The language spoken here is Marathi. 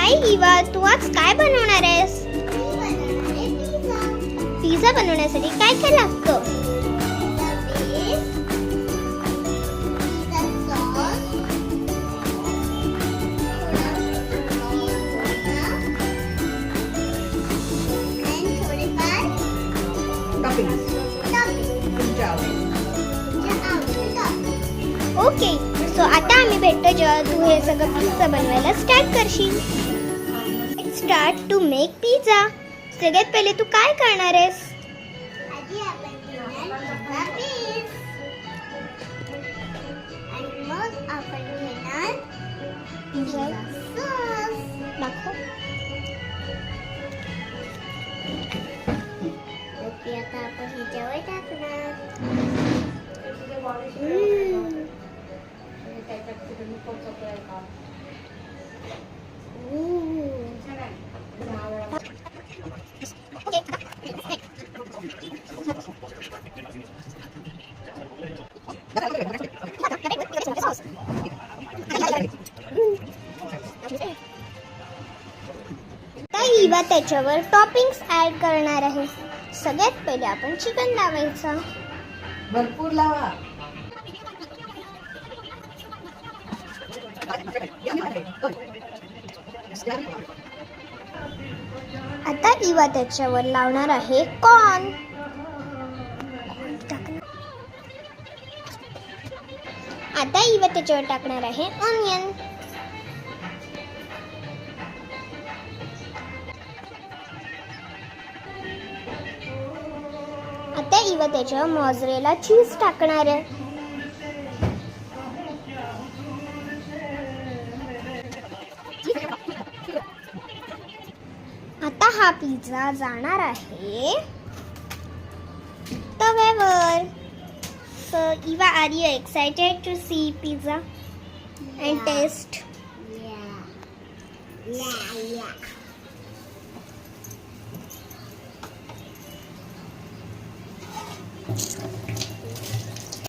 हाय इवा, तू आज काय बनवणार आहेस? पिझ्झा बनवण्यासाठी काय काय लागतं? ओके, सो आता आम्ही भेटतो जेव्हा तू हे सगळं पिझ्झा बनवायला स्टार्ट करशील. Start to make pizza. सगळ्यात पहिले तू काय करणार आहेस? आधी आपण घेणार पीस आणि मग आपण घेणार पिझ्झा सॉस. दाखव. ओके, आता आपण ह्याच्यावर टाकणार. आता इवा त्याच्यावर टॉपिंग्स ऍड करणार आहे. सगळ्यात पहिले आपण चिकन लावायचं. भरपूर लावा. आता इवा त्याच्यावर लावणार आहे कॉर्न. आता इवा त्याच्यावर टाकणार आहे ऑनियन. आता इवा त्याच्यावर मोझरेला चीज टाकणार आहे. आता हा पिझ्झा जाणार आहे तव्यावर. So Eva, are you excited to see pizza and taste? Yeah.